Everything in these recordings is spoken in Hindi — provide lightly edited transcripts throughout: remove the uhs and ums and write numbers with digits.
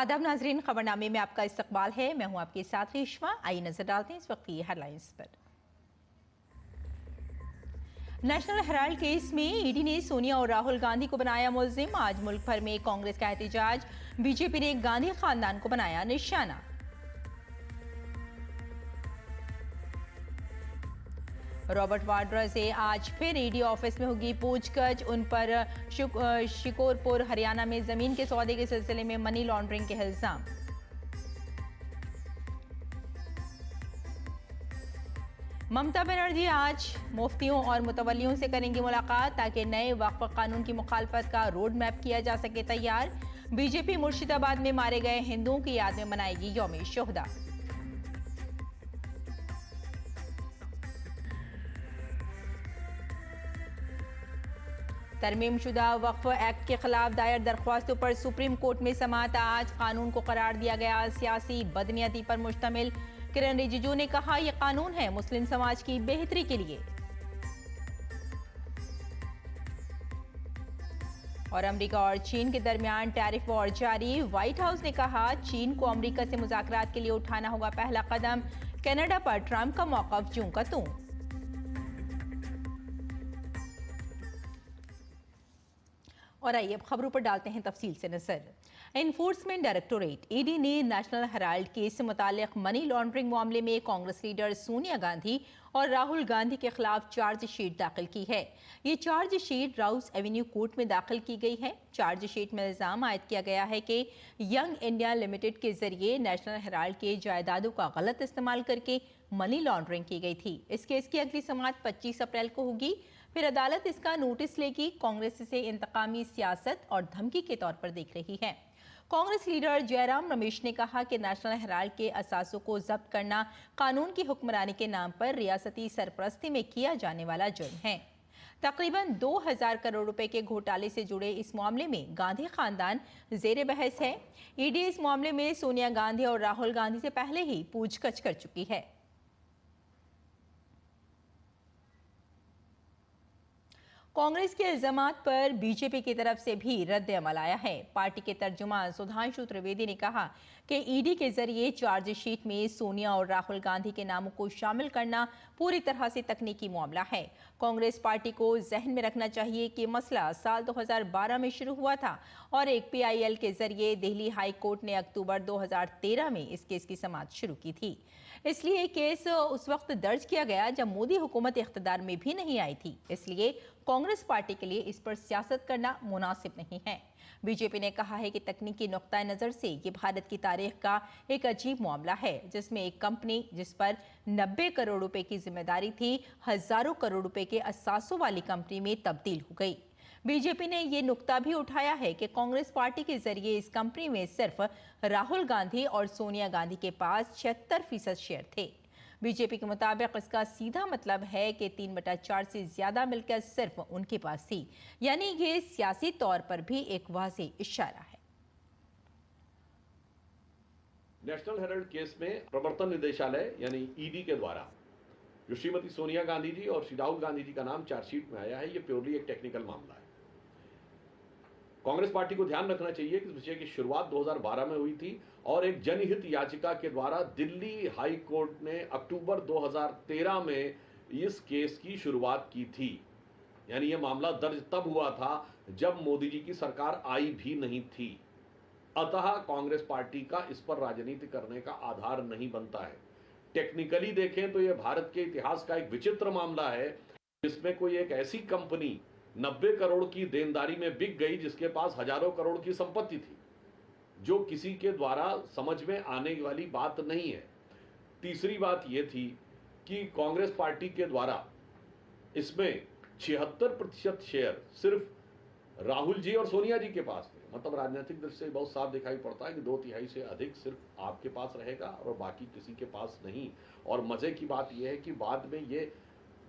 आदाब नाजरीन, खबरनामे में आपका इस्तकबाल है। मैं हूं आपके साथ रेशमा। आइए नजर डालते हैं इस वक्त की हेडलाइंस पर। नेशनल हेराल्ड केस में ईडी ने सोनिया और राहुल गांधी को बनाया मुल्जिम। आज मुल्क भर में कांग्रेस का एहतजाज। बीजेपी ने गांधी खानदान को बनाया निशाना। रॉबर्ट वाड्रा से आज फिर ईडी ऑफिस में होगी पूछताछ। उन पर शिकोरपुर हरियाणा में जमीन के सौदे के सिलसिले में मनी लॉन्ड्रिंग के इल्जाम। ममता बनर्जी आज मुफ्तियों और मुतवल्लियों से करेंगी मुलाकात ताकि नए वक्फ कानून की मुखालफत का रोड मैप किया जा सके तैयार। बीजेपी मुर्शिदाबाद में मारे गए हिंदुओं की याद में मनाएगी यौम शोहदा। तरमीमशुदा वक्फ एक्ट के खिलाफ दायर दरख्वास्तों पर सुप्रीम कोर्ट में समाअत। आज कानून को करार दिया गया सियासी बदनीयती पर मुश्तमिल। किरण रिजिजू ने कहा यह कानून है मुस्लिम समाज की बेहतरी के लिए। और अमेरिका और चीन के दरमियान टैरिफ वॉर जारी। व्हाइट हाउस ने कहा चीन को अमेरिका से मुज़ाकरात के लिए उठाना होगा पहला कदम। कनाडा पर ट्रंप का मौक़िफ़ यूं का तूं। और आइए अब खबरों पर डालते हैं तफसील से नजर। एनफोर्समेंट डायरेक्टोरेट ईडी ने नेशनल हेराल्ड केस से मुताल्लिक मनी लॉन्ड्रिंग मामले में कांग्रेस लीडर सोनिया गांधी और राहुल गांधी के खिलाफ चार्जशीट दाखिल की है। ये चार्जशीट राउस एवेन्यू कोर्ट में दाखिल की गई है। चार्जशीट में इल्जाम आयद किया गया है कि यंग इंडिया लिमिटेड के जरिए नेशनल हेराल्ड के जायदादों का गलत इस्तेमाल करके मनी लॉन्ड्रिंग की गई थी। इस केस की अगली समाअत 25 अप्रैल को होगी। फिर अदालत इसका नोटिस लेगी। कांग्रेस इसे इंतकामी सियासत और धमकी के तौर पर देख रही है। कांग्रेस लीडर जयराम रमेश ने कहा कि नेशनल हेराल्ड के असासों को जब्त करना कानून की हुक्मरानी के नाम पर रियासती सरपरस्ती में किया जाने वाला जुर्म है। तकरीबन 2000 करोड़ रुपए के घोटाले से जुड़े इस मामले में गांधी खानदान जेर बहस है। ईडी इस मामले में सोनिया गांधी और राहुल गांधी से पहले ही पूछताछ कर चुकी है। कांग्रेस के इल्जामात पर बीजेपी की तरफ से भी रद्द अमल आया है। पार्टी के तर्जुमान सुधांशु त्रिवेदी ने कहा कि ईडी के जरिए चार्जशीट में सोनिया और राहुल गांधी के नामों को शामिल करना पूरी तरह से तकनीकी मामला है। कांग्रेस पार्टी को जहन में रखना चाहिए कि मसला साल 2012 में शुरू हुआ था और एक पीआईएल के जरिए दिल्ली हाई कोर्ट ने अक्टूबर 2013 में इस केस की समाअत शुरू की थी। इसलिए केस उस वक्त दर्ज किया गया जब मोदी हुकूमत इख्तिदार में भी नहीं आई थी। इसलिए कांग्रेस पार्टी के लिए इस पर सियासत करना मुनासिब नहीं है। बीजेपी ने कहा है कि तकनीकी नुक्ता नज़र से ये भारत की तारीख का एक अजीब मामला है जिसमें एक कंपनी जिस पर 90 करोड़ रुपए की जिम्मेदारी थी हजारों करोड़ रुपए के असासों वाली कंपनी में तब्दील हो गई। बीजेपी ने ये नुक्ता भी उठाया है कि कांग्रेस पार्टी के जरिए इस कंपनी में सिर्फ राहुल गांधी और सोनिया गांधी के पास 76% शेयर थे। बीजेपी के मुताबिक इसका सीधा मतलब है कि 3/4 से ज्यादा मिलकर सिर्फ उनके पास थी। यानी ये सियासी तौर पर भी एक वाज़ेह इशारा है। नेशनल हेराल्ड केस में प्रवर्तन निदेशालय यानी ईडी के द्वारा जो श्रीमती सोनिया गांधी जी और श्री राहुल गांधी जी का नाम चार्जशीट में आया है, ये प्योरली एक टेक्निकल मामला है। कांग्रेस पार्टी को ध्यान रखना चाहिए कि इस विषय की शुरुआत 2012 में हुई थी और एक जनहित याचिका के द्वारा दिल्ली हाई कोर्ट ने अक्टूबर 2013 में इस केस की शुरुआत की थी। यानी यह मामला दर्ज तब हुआ था जब मोदी जी की सरकार आई भी नहीं थी। अतः कांग्रेस पार्टी का इस पर राजनीति करने का आधार नहीं बनता है। टेक्निकली देखें तो यह भारत के इतिहास का एक विचित्र मामला है जिसमें कोई एक ऐसी कंपनी 90 करोड़ की देनदारी में बिक गई जिसके पास हजारों करोड़ की संपत्ति थी, जो किसी के द्वारा समझ में आने वाली बात नहीं है। तीसरी बात यह थी कि कांग्रेस पार्टी के द्वारा इसमें 76% शेयर सिर्फ राहुल जी और सोनिया जी के पास थे। मतलब राजनीतिक दृष्टि से बहुत साफ दिखाई पड़ता है कि 2/3 से अधिक सिर्फ आपके पास रहेगा और बाकी किसी के पास नहीं। और मजे की बात यह है कि बाद में ये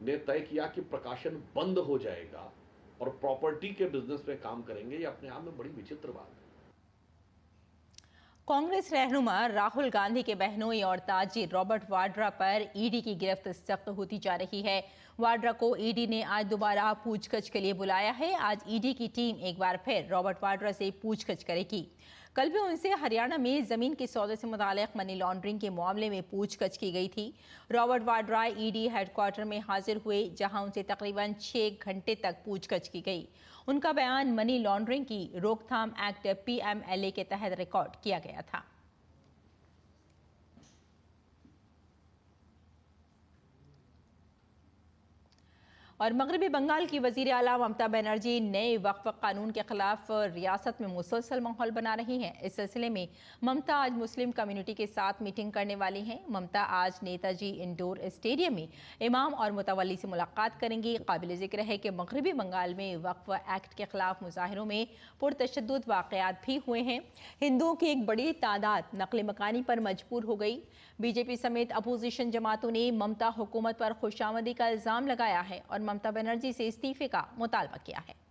ने तय किया कि प्रकाशन बंद हो जाएगा और प्रॉपर्टी के बिजनेस में काम करेंगे। ये अपने आप में बड़ी विचित्र बात है। कांग्रेस रहनुमा राहुल गांधी के बहनोई और ताजिर रॉबर्ट वाड्रा पर ईडी की गिरफ्त सख्त होती जा रही है। वाड्रा को ईडी ने आज दोबारा पूछताछ के लिए बुलाया है। आज ईडी की टीम एक बार फिर रॉबर्ट वाड्रा से पूछताछ करेगी। कल भी उनसे हरियाणा में जमीन के सौदे से मुतालिक मनी लॉन्ड्रिंग के मामले में पूछताछ की गई थी। रॉबर्ट वाड्रा ईडी हेडक्वार्टर में हाजिर हुए, जहां उनसे तकरीबन 6 घंटे तक पूछताछ की गई। उनका बयान मनी लॉन्ड्रिंग की रोकथाम एक्ट PMLA के तहत रिकॉर्ड किया गया था। और मगरबी बंगाल की वजीर आला ममता बनर्जी नए वक्फ कानून के खिलाफ रियासत में मुसलसल माहौल बना रही हैं। इस सिलसिले में ममता आज मुस्लिम कम्युनिटी के साथ मीटिंग करने वाली हैं। ममता आज नेताजी इंडोर स्टेडियम में इमाम और मुतवल्ली से मुलाकात करेंगी। काबिल जिक्र है कि मगरबी बंगाल में वक्फ एक्ट के खिलाफ मुजाहिरों में पुरतशद्दुद वाक़यात भी हुए हैं। हिंदुओं की एक बड़ी तादाद नकल मकानी पर मजबूर हो गई। बीजेपी समेत अपोजिशन जमातों ने ममता हुकूमत पर खुशामदी का इल्जाम लगाया है और ममता बनर्जी से इस्तीफे का मुतालबा किया है।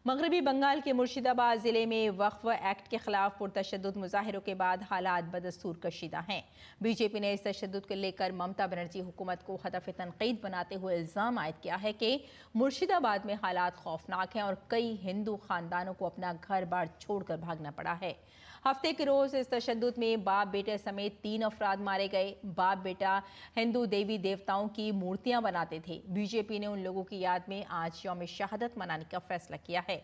मगरबी बंगाल के मुर्शिदाबाद जिले में वक्फ एक्ट के खिलाफ पुरतशद्दुद मुजाहिरों के बाद हालात बदस्तूर कशीदा हैं। बीजेपी ने इस तशद्दुद को लेकर ममता बनर्जी हुकूमत को हदफ तनकीद बनाते हुए इल्जाम आयद किया है कि मुर्शिदाबाद में हालात खौफनाक हैं और कई हिंदू खानदानों को अपना घर बार छोड़कर भागना पड़ा है। हफ्ते के रोज इस तशद्दुद में बाप बेटे समेत 3 अफराद मारे गए। बाप बेटा हिंदू देवी देवताओं की मूर्तियां बनाते थे। बीजेपी ने उन लोगों की याद में आज यौम शहादत मनाने का फैसला किया है।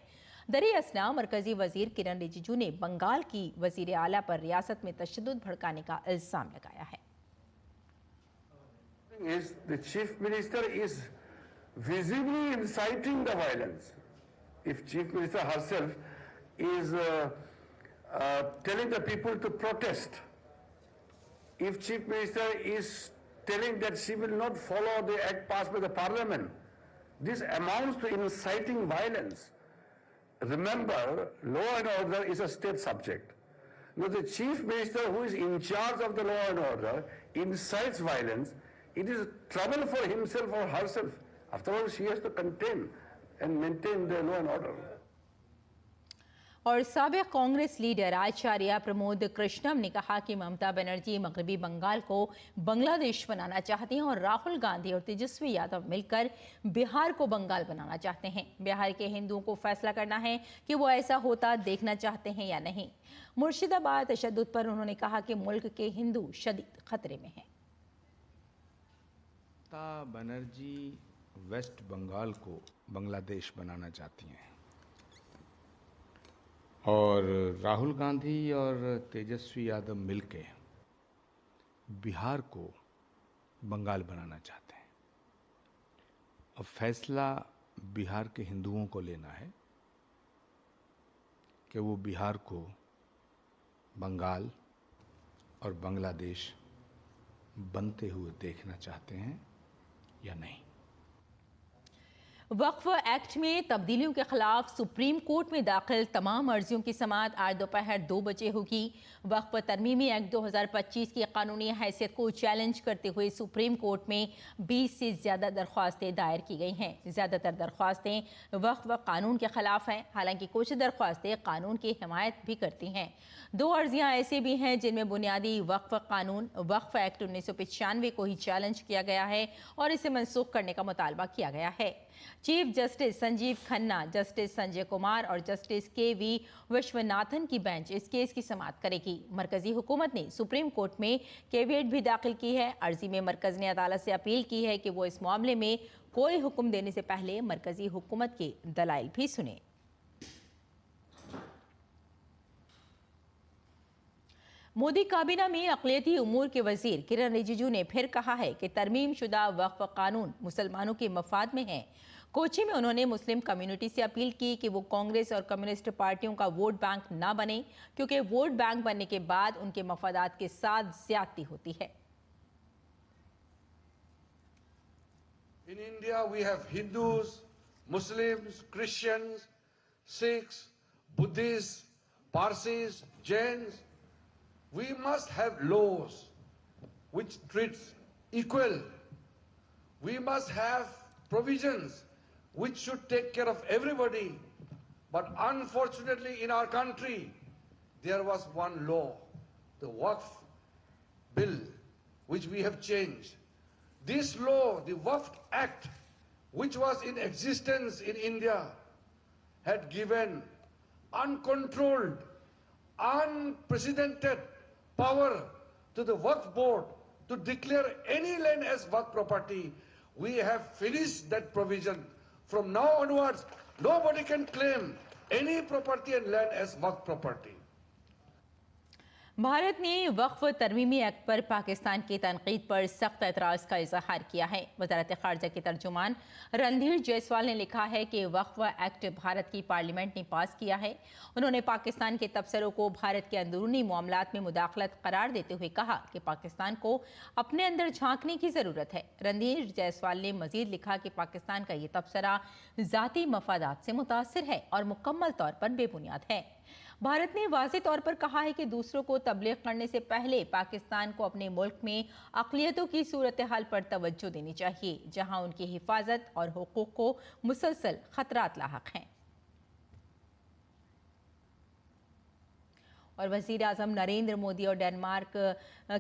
दरी असना मरकजी वजीर किरण रिजिजू ने बंगाल की वजीर आला पर रियासत में तशद्दुद भड़काने का इल्जाम लगाया है। The chief minister is visibly inciting the violence. If chief minister herself is telling the people to protest, if chief minister is telling that she will not follow the act passed by the parliament, this amounts to inciting violence. Remember, law and order is a state subject. Now the chief minister who is in charge of the law and order incites violence. It is trouble for himself or herself. After all, she has to contain and maintain the law and order. और साबिक कांग्रेस लीडर आचार्य प्रमोद कृष्णम ने कहा कि ममता बनर्जी मगरबी बंगाल को बांग्लादेश बनाना चाहती हैं और राहुल गांधी और तेजस्वी यादव मिलकर बिहार को बंगाल बनाना चाहते हैं। बिहार के हिंदुओं को फैसला करना है कि वो ऐसा होता देखना चाहते हैं या नहीं। मुर्शिदाबाद तशद्दुद पर उन्होंने कहा कि मुल्क के हिंदू शदीद खतरे में हैं। ममता बनर्जी वेस्ट बंगाल को बांग्लादेश बनाना चाहती हैं और राहुल गांधी और तेजस्वी यादव मिलके बिहार को बंगाल बनाना चाहते हैं। अब फैसला बिहार के हिंदुओं को लेना है कि वो बिहार को बंगाल और बांग्लादेश बनते हुए देखना चाहते हैं या नहीं। वक्फ एक्ट में तब्दीलियों के खिलाफ सुप्रीम कोर्ट में दाखिल तमाम अर्जियों की समाअत आज दोपहर 2 बजे होगी। वक्फ तरमीमी एक्ट 2025 की कानूनी हैसियत को चैलेंज करते हुए सुप्रीम कोर्ट में 20 से ज़्यादा दरख्वास्तें दायर की गई हैं। ज़्यादातर दरख्वास्तें वक्फ कानून के खिलाफ हैं, हालांकि कुछ दरख्वास्तें कानून की हिमायत भी करती हैं। 2 अर्जियाँ ऐसी भी हैं जिनमें बुनियादी वक्फ कानून वक्फ एक्ट 1995 को ही चैलेंज किया गया है और इसे मनसूख करने का मुतालबा किया गया है। Chief justice Sanjeev Khanna, justice Sanjay Kumar और जस्टिस KV विश्वनाथन की बेंच इस केस की समाअत करेगी। मरकजी हुकूमत ने सुप्रीम कोर्ट में कैविएट भी दाखिल की है। अर्जी में मरकज ने अदालत से अपील की है कि वो इस मामले में कोई हुक्म देने से पहले मरकजी हुकूमत के दलाइल भी सुने। मोदी काबीना में अक़लियती उमूर के वजीर किरण रिजिजू ने फिर कहा है कि तरमीम शुदा वक्फ कानून मुसलमानों के मफाद में है। कोची में उन्होंने मुस्लिम कम्युनिटी से अपील की कि वो कांग्रेस और कम्युनिस्ट पार्टियों का वोट बैंक ना बने, क्योंकि वोट बैंक बनने के बाद उनके मफादात के साथ ज्यादती होती है। In India we have Hindus, Muslims, Christians, Sikhs, Buddhists, Parsis, Jains. We must have laws which treats equal. We must have provisions which should take care of everybody. But unfortunately in our country, there was one law, the Waqf bill, which we have changed. This law, the Waqf Act, which was in existence in India, had given uncontrolled, unprecedented power to the Waqf board to declare any land as Waqf property. We have finished that provision. From now onwards, nobody can claim any property and land as Waqf property. Bharat ने वक्फ तरमीमी एक्ट पर पाकिस्तान की तनकीद पर सख्त एतराज़ का इजहार किया है। वज़ारत ख़ारजा के तर्जुमान रणधीर जायसवाल ने लिखा है कि वक्फ एक्ट भारत की पार्लियामेंट ने पास किया है। उन्होंने पाकिस्तान के तबसरों को भारत के अंदरूनी मामलात में मुदाखलत करार देते हुए कहा कि पाकिस्तान को अपने अंदर झांकने की ज़रूरत है। रणधीर जायसवाल ने मजीद लिखा कि पाकिस्तान का ये तबसरा ज़ाती मफादात से मुतासिर है और मुकम्मल तौर पर बेबुनियाद है। भारत ने वाज़ेह तौर पर कहा है कि दूसरों को तबलीग करने से पहले पाकिस्तान को अपने मुल्क में अक़लियतों की सूरत हाल पर तवज्जो देनी चाहिए, जहां उनकी हिफाजत और हुकूक को मुसलसल खतरात लाहक हैं। और वज़ीर आज़म नरेंद्र मोदी और डेनमार्क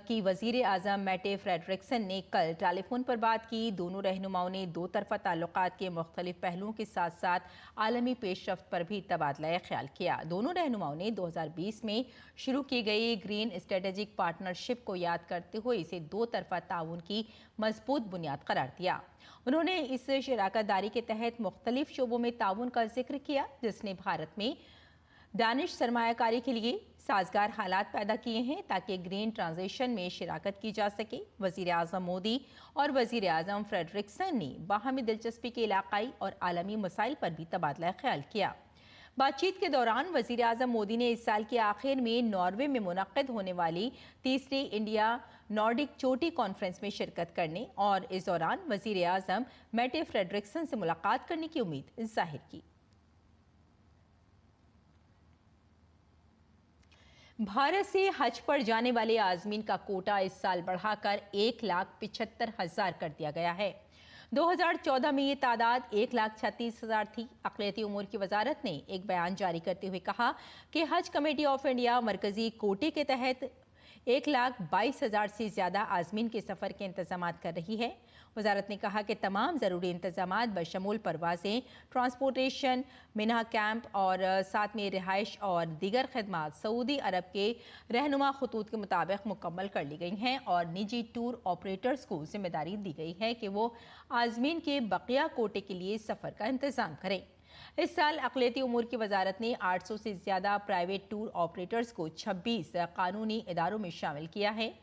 की वज़ीर आज़म मेटे फ्रेडरिक्सन ने कल टेलीफोन पर बात की। दोनों रहनुमाओं ने दो तरफ़ा ताल्लुकात के मुख्तलिफ पहलुओं के साथ साथ आलमी पेशरफ्त पर भी तबादला ख्याल किया। दोनों रहनुमाओं ने 2020 में शुरू की गई ग्रीन स्ट्रेटेजिक पार्टनरशिप को याद करते हुए इसे दो तरफ़ा ताउन की मजबूत बुनियाद करार दिया। उन्होंने इस शराकतदारी के तहत मुख्तलिफ शोबों में ताउन का जिक्र किया, जिसने भारत में दानिश सरमायाकारी के लिए साजगार हालात पैदा किए हैं ताकि ग्रीन ट्रांजिशन में शिराकत की जा सके। वज़ीर आज़म मोदी और वज़ीर आज़म फ्रेडरिक्सन ने बाहमी दिलचस्पी के इलाकाई और आलमी मसाइल पर भी तबादला ख्याल किया। बातचीत के दौरान वज़ीर आज़म मोदी ने इस साल के आखिर में नॉर्वे में मुनक़्क़िद होने वाली तीसरी इंडिया नॉर्डिक चोटी कॉन्फ्रेंस में शिरकत करने और इस दौरान वज़ीर आज़म मेटे फ्रेडरिक्सन से मुलाकात करने की उम्मीद जाहिर की। भारत से हज पर जाने वाले आज़मीन का कोटा इस साल बढ़ाकर 1,75,000 कर दिया गया है। 2014 में ये तादाद 1,36,000 थी। अक़लियती उमूर की वजारत ने एक बयान जारी करते हुए कहा कि हज कमेटी ऑफ इंडिया मरकज़ी कोटे के तहत 1,22,000 से ज़्यादा आज़मीन के सफ़र के इंतज़ाम कर रही है। वजारत ने कहा कि तमाम ज़रूरी इंतज़ाम बशमूल परवाज़ें, ट्रांसपोर्टेशन, मिना कैंप और साथ में रिहाइश और दीगर खदमात सऊदी अरब के रहनुमा खतूत के मुताबिक मुकम्मल कर ली गई हैं और निजी टूर ऑपरेटर्स को जिम्मेदारी दी गई है कि वो आज़मीन के बकिया कोटे के लिए सफ़र का इंतज़ाम करें। इस साल अक़लियती उमूर की वजारत ने 800 से ज़्यादा प्राइवेट टूर ऑपरेटर्स को 26 कानूनी इदारों में शामिल किया है,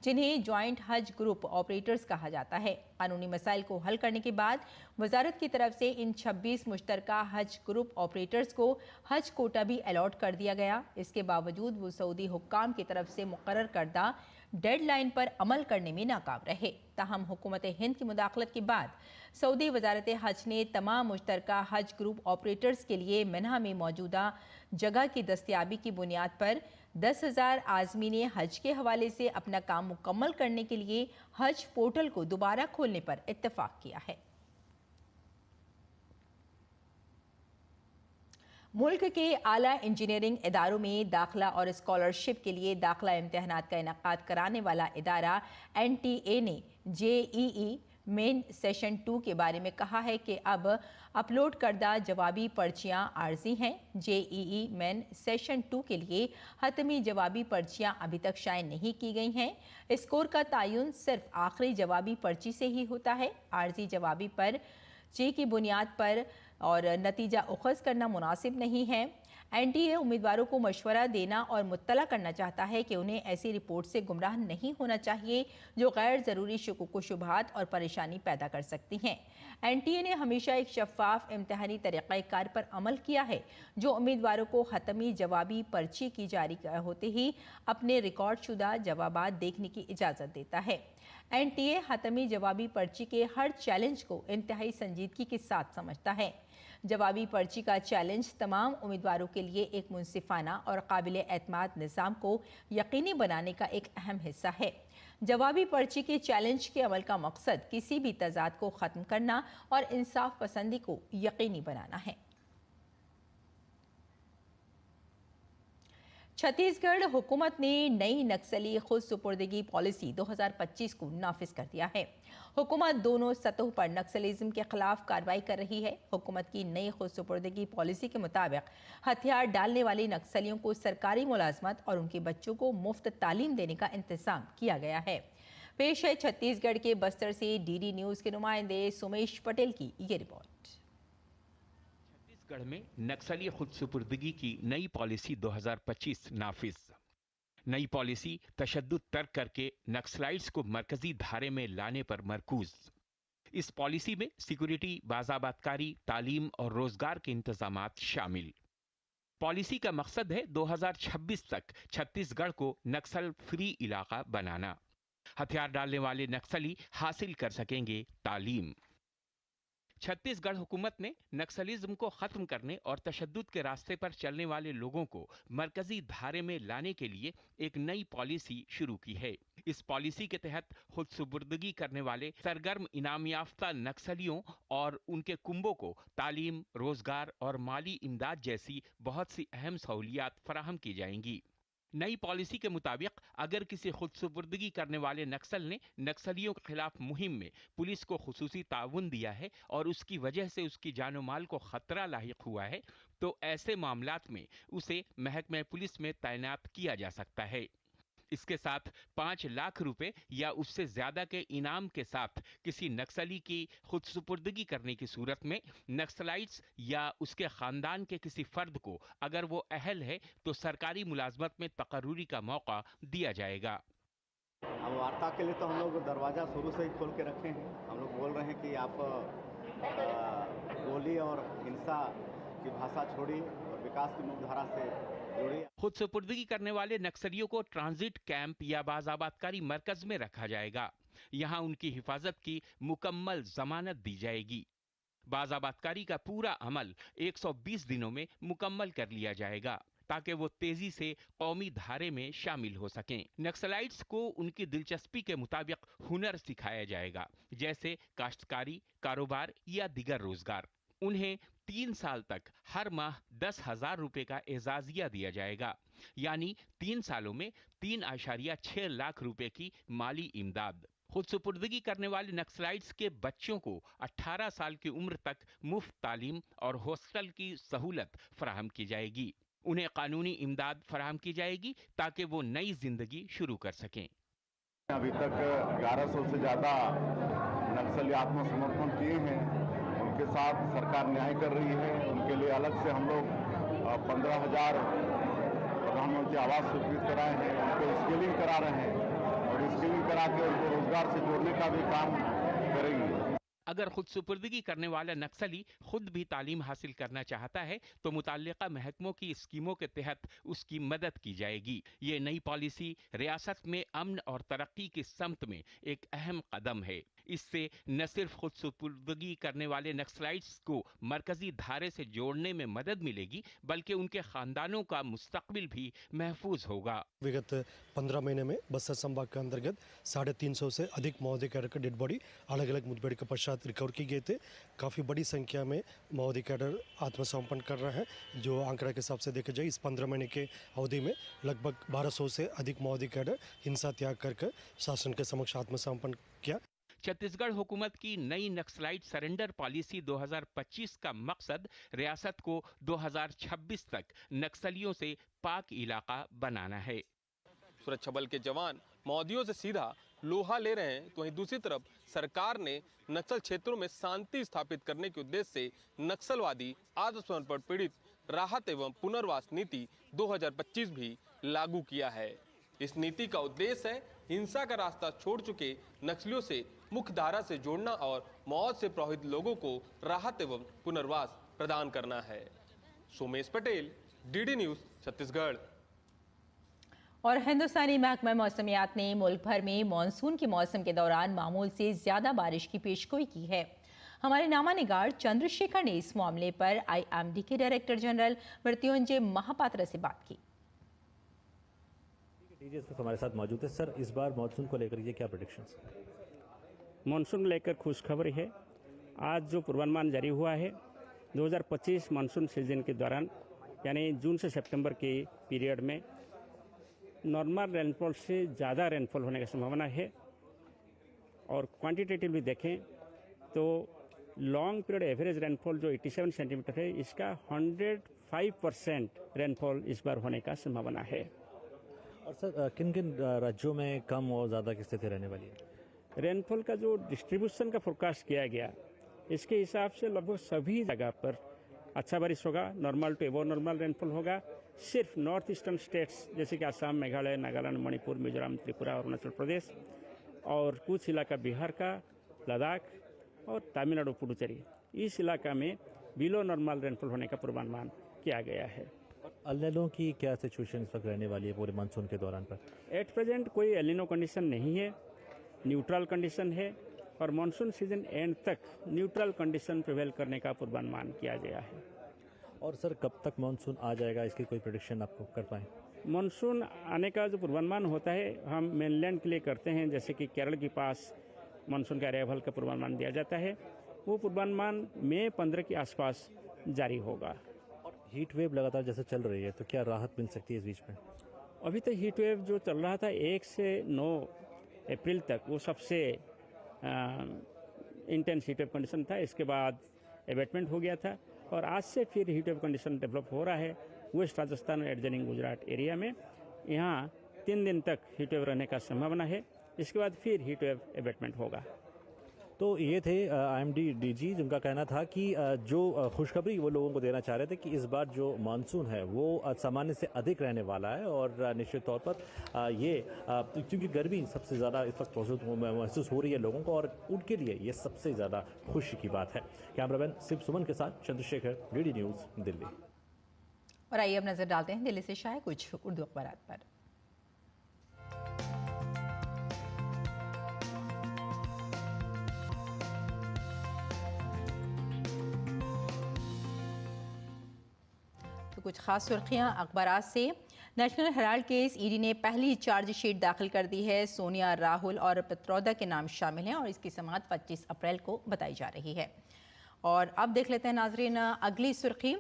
जिन्हें जॉइंट हज ग्रुप ऑपरेटर्स कहा जाता है। कानूनी मसाइल को हल करने के बाद वजारत की तरफ से इन 26 मुश्तरका हज ग्रुप ऑपरेटर्स को हज कोटा भी अलॉट कर दिया गया। इसके बावजूद वो सऊदी हुक्काम की तरफ से मुकर्रर करदा डेडलाइन पर अमल करने में नाकाम रहे। ताहम हुकूमत हिंद की मुदाखलत के बाद सऊदी वजारत हज ने तमाम मुश्तरका हज ग्रुप ऑपरेटर्स के लिए मिन्हा में मौजूदा जगह की दस्तियाबी की बुनियाद पर 10,000 आज़मीन हज के हवाले से अपना काम मुकम्मल करने के लिए हज पोर्टल को दोबारा खोलने पर इत्तफाक किया है। मुल्क के आला इंजीनियरिंग इदारों में दाखिला और स्कॉलरशिप के लिए दाखिला इम्तहानात का इनेकाद कराने वाला इदारा NTA ने JEE मेन सेशन 2 के बारे में कहा है कि अब अपलोड करदा जवाबी पर्चियां आर्जी हैं। JEE मेन सेशन 2 के लिए हतमी जवाबी पर्चियां अभी तक शाये नहीं की गई हैं। स्कोर का तयन सिर्फ आखिरी जवाबी पर्ची से ही होता है। आर्जी जवाबी पर्ची की बुनियाद पर और नतीजा उखज़ करना मुनासिब नहीं है। NTA उम्मीदवारों को मशवरा देना और मुत्तला करना चाहता है कि उन्हें ऐसी रिपोर्ट से गुमराह नहीं होना चाहिए जो गैर ज़रूरी शुकूक व शुबहात और परेशानी पैदा कर सकती हैं। NTA ने हमेशा एक शफ़ाफ इम्तहानी तरीक़ाकार पर अमल किया है जो उम्मीदवारों को हतमी जवाबी पर्ची की जारी होते ही अपने रिकॉर्ड शुदा जवाबात देखने की इजाज़त देता है। NTA हतमी जवाबी पर्ची के हर चैलेंज को इंतहाई संजीदगी के साथ समझता है। जवाबी पर्ची का चैलेंज तमाम उम्मीदवारों के लिए एक मुनसिफाना और काबिल एतमाद निज़ाम को यकीनी बनाने का एक अहम हिस्सा है। जवाबी पर्ची के चैलेंज के अमल का मकसद किसी भी तज़ाद को ख़त्म करना और इंसाफ पसंदी को यकीनी बनाना है। छत्तीसगढ़ हुकूमत ने नई नक्सली खुद सुपुर्दगी पॉलिसी 2025 को नाफिज कर दिया है। हुकूमत दोनों सतहों पर नक्सलिज्म के खिलाफ कार्रवाई कर रही है। हुकूमत की नई खुद सुपुर्दगी पॉलिसी के मुताबिक हथियार डालने वाले नक्सलियों को सरकारी मुलाजमत और उनके बच्चों को मुफ्त तालीम देने का इंतजाम किया गया है। पेश है छत्तीसगढ़ के बस्तर से डीडी न्यूज के नुमाइंदे सुमेश पटेल की ये रिपोर्ट। छत्तीसगढ़ में नक्सली खुदसुपुर्दगी की नई पॉलिसी 2025 नाफिज। नई पॉलिसी तशद्दुद तर्क करके नक्सलाइट्स को मरकजी धारे में लाने पर मरकूज। इस पॉलिसी में सिक्योरिटी, बाजाबातकारी, तालीम और रोजगार के इंतजामात शामिल। पॉलिसी का मकसद है 2026 तक छत्तीसगढ़ को नक्सल फ्री इलाका बनाना। हथियार डालने वाले नक्सली हासिल कर सकेंगे तालीम। छत्तीसगढ़ हुकूमत ने नक्सलिज्म को खत्म करने और तशद्दुद के रास्ते पर चलने वाले लोगों को मरकजी धारे में लाने के लिए एक नई पॉलिसी शुरू की है। इस पॉलिसी के तहत खुद सुपुर्दगी करने वाले सरगर्म इनाम याफ्ता नक्सलियों और उनके कुंबों को तालीम, रोजगार और माली इमदाद जैसी बहुत सी अहम सहूलियात फराहम की जाएंगी। नई पॉलिसी के मुताबिक अगर किसी खुदसुपुर्दगी करने वाले नक्सल ने नक्सलियों के खिलाफ मुहिम में पुलिस को खुसूसी ताउन दिया है और उसकी वजह से उसकी जानो माल को खतरा लाहिक हुआ है, तो ऐसे मामलात में उसे महकमे पुलिस में तैनात किया जा सकता है। इसके साथ 5 लाख रुपए या उससे ज्यादा के इनाम के साथ किसी नक्सली की खुदसुपुर्दगी करने की सूरत में नक्सलाइट्स या उसके खानदान के किसी फर्द को अगर वो अहल है तो सरकारी मुलाजमत में तकर्रुरी का मौका दिया जाएगा। अब वार्ता के लिए तो हम लोग दरवाज़ा शुरू से ही खोल के रखे हैं। हम लोग बोल रहे हैं कि आप गोली और हिंसा की भाषा छोड़िए और विकास की मुख्यधारा से जुड़िए। खुदसुपुर्दगी करने वाले नक्सलियों को ट्रांजिट कैंप या बाजाबातकारी मरकज में रखा जाएगा। यहाँ उनकी हिफाजत की मुकम्मल जमानत दी जाएगी। बाजाबातकारी का पूरा अमल 120 दिनों में मुकम्मल कर लिया जाएगा ताकि वो तेजी से कौमी धारे में शामिल हो सकें। नक्सलाइट्स को उनकी दिलचस्पी के मुताबिक हुनर सिखाया जाएगा, जैसे काश्तकारी, कारोबार या दिगर रोजगार। उन्हें 3 साल तक हर माह 10,000 रुपए का एजाजिया दिया जाएगा, यानी 3 सालों में 3.6 लाख रुपए की माली इमदाद। खुदसुपुर्दगी करने वाले नक्सलाइट्स के बच्चों को 18 साल की उम्र तक मुफ्त तालीम और हॉस्टल की सहूलत फराहम की जाएगी। उन्हें कानूनी इमदाद फराहम की जाएगी ताकि वो नई जिंदगी शुरू कर सकें। अभी तक 1100 से ज्यादा नक्सली आत्मसमर्पण किए हैं। उनके साथ सरकार न्याय कर रही है। उनके लिए अलग से हम लोग 15,000 प्रधानमंत्री आवास स्वीकृत कराए हैं। उनको स्किलिंग करा रहे हैं और स्किलिंग करा के उनको रोजगार से जोड़ने का भी काम करेंगे। अगर खुदसुपुर्दगी करने वाला नक्सली खुद भी तालीम हासिल करना चाहता है तो मुताल्लिका महकमों की स्कीमों के तहत उसकी मदद की जाएगी। ये नई पॉलिसी रियासत में अमन और तरक्की की समत में एक अहम कदम है। इससे न सिर्फ खुदसुपुर्दगी करने वाले नक्सलाइट्स को मरकजी धारे से जोड़ने में मदद मिलेगी, बल्कि उनके खानदानों का मुस्तकबिल भी महफूज होगा। विगत 15 महीने में बस्तर संभाग के अंतर्गत 350 से अधिक माओवादी कैडर के डेड बॉडी अलग अलग मुठभेड़ के पश्चात रिकवर की गए थे। काफ़ी बड़ी संख्या में माओवादी कैडर आत्मसमर्पण कर रहे हैं। जो आंकड़ा के हिसाब से देखा जाए, इस 15 महीने के अवधि में लगभग 1200 से अधिक माओवादी कैडर हिंसा त्याग कर शासन के समक्ष आत्मसमर्पण किया। छत्तीसगढ़ हुकूमत की नई नक्सलाइट सरेंडर पॉलिसी 2025 का मकसद रियासत को 2026 तक नक्सलियों से पाक इलाका बनाना है। सुरक्षा बल के जवान माओवादियों से सीधा लोहा ले रहे हैं, तो वहीं दूसरी तरफ सरकार ने नक्सल क्षेत्रों में शांति स्थापित करने के उद्देश्य से नक्सलवादी आत्मसमर्पण पीड़ित राहत एवं पुनर्वास नीति 2025 भी लागू किया है। इस नीति का उद्देश्य है हिंसा का रास्ता छोड़ चुके नक्सलियों से मुख्य धारा से जोड़ना और मौत से प्रभावित लोगों को राहत एवं पुनर्वास प्रदान करना है। Somesh Patel, DD news, Chhattisgarh. और हिंदुस्तानी महकमा मौसमियात ने मुल्क भर में मानसून के मौसम के दौरान मामूल से ज्यादा बारिश की पेशगोई की है। हमारे नामा निगार चंद्रशेखर ने इस मामले पर IMD के डायरेक्टर जनरल मृत्युंजय महापात्रा से बात की। हमारे साथ मौजूद है। सर, इस बार मानसून को लेकर ये क्या प्रेडिक्शंस? मानसून लेकर खुशखबरी है। आज जो पूर्वानुमान जारी हुआ है 2025 मानसून सीजन के दौरान, यानी जून से सितंबर के पीरियड में नॉर्मल रेनफॉल से ज़्यादा रेनफॉल होने की संभावना है। और क्वांटिटेटिवली देखें तो लॉन्ग पीरियड एवरेज रेनफॉल जो 87 सेंटीमीटर है, इसका 105% रेनफॉल इस बार होने का संभावना है। और सर किन किन राज्यों में कम और ज़्यादा की स्थिति रहने वाली है? रेनफॉल का जो डिस्ट्रीब्यूशन का फोरकास्ट किया गया, इसके हिसाब से लगभग सभी जगह पर अच्छा बारिश होगा, normal to above normal rainfall होगा। सिर्फ नॉर्थ ईस्टर्न स्टेट्स जैसे कि असम, मेघालय, नागालैंड, मणिपुर, मिजोरम, त्रिपुरा, अरुणाचल प्रदेश और कुछ इलाका बिहार का, लद्दाख और तमिलनाडु, पुडुचेरी, इस इलाका में बिलो नॉर्मल रेनफॉल होने का पूर्वानुमान किया गया है। एलिनो की क्या सिचुएशन इस वक्त रहने वाली है पूरे मानसून के दौरान पर? एट प्रेजेंट कोई एलिनो कंडीशन नहीं है, न्यूट्रल कंडीशन है और मानसून सीजन एंड तक न्यूट्रल कंडीशन प्रिवेल करने का पूर्वानुमान किया गया है। और सर कब तक मानसून आ जाएगा, इसकी कोई प्रेडिक्शन आपको कर पाएँ? मानसून आने का जो पूर्वानुमान होता है हम मेनलैंड के लिए करते हैं, जैसे कि केरल के पास मानसून का अराइवल का पूर्वानुमान दिया जाता है। वो पूर्वानुमान मई 15 के आसपास जारी होगा। और हीट वेव लगातार जैसे चल रही है तो क्या राहत मिल सकती है इस बीच में? अभी तक हीट वेव जो चल रहा था 1 से 9 अप्रैल तक, वो सबसे इंटेंस हीट वेव कंडीशन था। इसके बाद एबेटमेंट हो गया था और आज से फिर हीट वेव कंडीशन डेवलप हो रहा है वेस्ट राजस्थान और एडजनिंग गुजरात एरिया में। यहाँ 3 दिन तक हीट वेव रहने का संभावना है। इसके बाद फिर हीट वेव एबेटमेंट होगा। तो ये थे IMD DG, जिनका कहना था कि जो खुशखबरी वो लोगों को देना चाह रहे थे कि इस बार जो मानसून है वो सामान्य से अधिक रहने वाला है और निश्चित तौर पर ये क्योंकि गर्मी सबसे ज़्यादा इस वक्त महसूस हो रही है लोगों को और उनके लिए ये सबसे ज़्यादा खुशी की बात है। कैमरामैन शिव सुमन के साथ चंद्रशेखर, DD न्यूज़, दिल्ली। और आइए अब नजर डालते हैं दिल्ली से शाये कुछ उर्दू अखबारात पर। तो कुछ खास सुर्खियां अखबारात से। नेशनल हेराल्ड केस ईडी ने पहली चार्जशीट दाखिल कर दी है। सोनिया, राहुल और पित्रोदा के नाम शामिल हैं और इसकी समाअत 25 अप्रैल को बताई जा रही है। और अब देख लेते हैं नाजरीन अगली सुर्खी।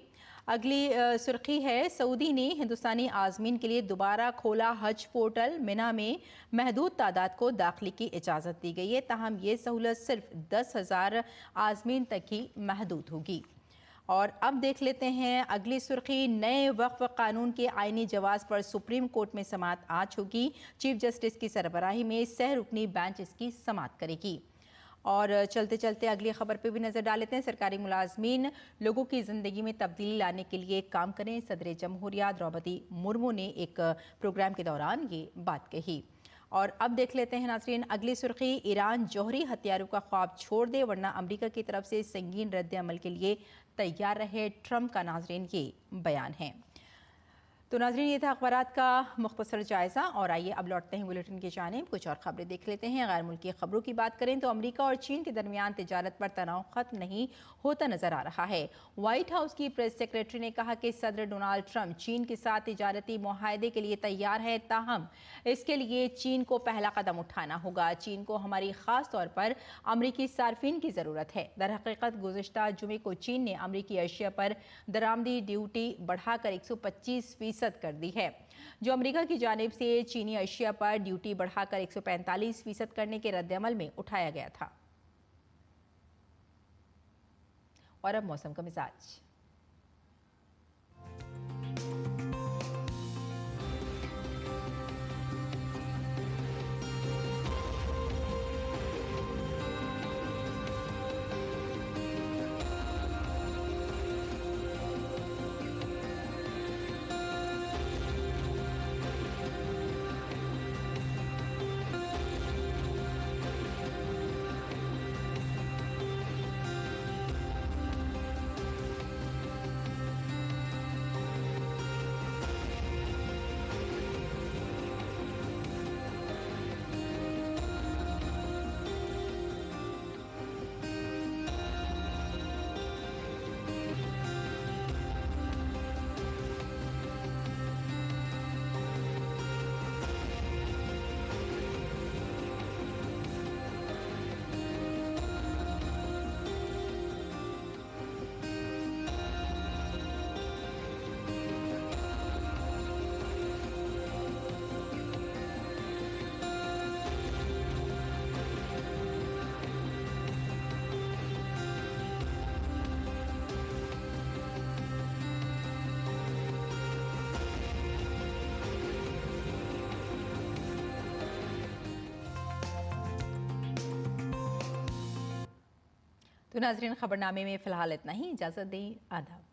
अगली सुर्खी है, सऊदी ने हिंदुस्तानी आज़मीन के लिए दोबारा खोला हज पोर्टल। मिना में महदूद तादाद को दाखिले की इजाज़त दी गई है, ताहम ये सहूलत सिर्फ 10,000 आज़मीन तक ही महदूद होगी। और अब देख लेते हैं अगली सुर्खी, नए वक्फ कानून के आईनी जवाज़ पर सुप्रीम कोर्ट में समाअत आज होगी। चीफ जस्टिस की सरबराही में सह रुकनी बेंच इसकी समाअत करेगी। और चलते चलते अगली खबर पे भी नजर डाल लेते हैं। सरकारी मुलाजमीन लोगों की ज़िंदगी में तब्दीली लाने के लिए काम करें। सदर जमहूरिया द्रौपदी मुर्मू ने एक प्रोग्राम के दौरान ये बात कही। और अब देख लेते हैं नाजरीन अगली सुर्खी, ईरान जौहरी हथियारों का ख्वाब छोड़ दे वरना अमेरिका की तरफ से संगीन रद्द अमल के लिए तैयार रहे ट्रंप का नाजरीन ये बयान है। तो नाजरीन ये था अखबारात का मुख्तसर जायज़ा। और आइए अब लौटते हैं बुलेटिन की जानिब, कुछ और खबरें देख लेते हैं। गैर मुल्की खबरों की बात करें तो अमेरिका और चीन के दरमियान तिजारत पर तनाव खत्म नहीं होता नजर आ रहा है। व्हाइट हाउस की प्रेस सेक्रेटरी ने कहा कि सदर डोनाल्ड ट्रंप चीन के साथ तिजारती मुआहदे के लिए तैयार है, ताहम इसके लिए चीन को पहला कदम उठाना होगा। चीन को हमारी खास तौर पर अमरीकी सार्फिन की ज़रूरत है। दरहकीकत गुज़िश्ता जुमे को चीन ने अमरीकी अशिया पर दरामदी ड्यूटी बढ़ाकर 125% कर दी है, जो अमेरिका की जानिब से चीनी अशिया पर ड्यूटी बढ़ाकर 145% करने के रद्दअमल में उठाया गया था। और अब मौसम का मिजाज। तो नाजरीन, खबरनामे में फिलहाल इतना ही। इजाजत दें। आदाब।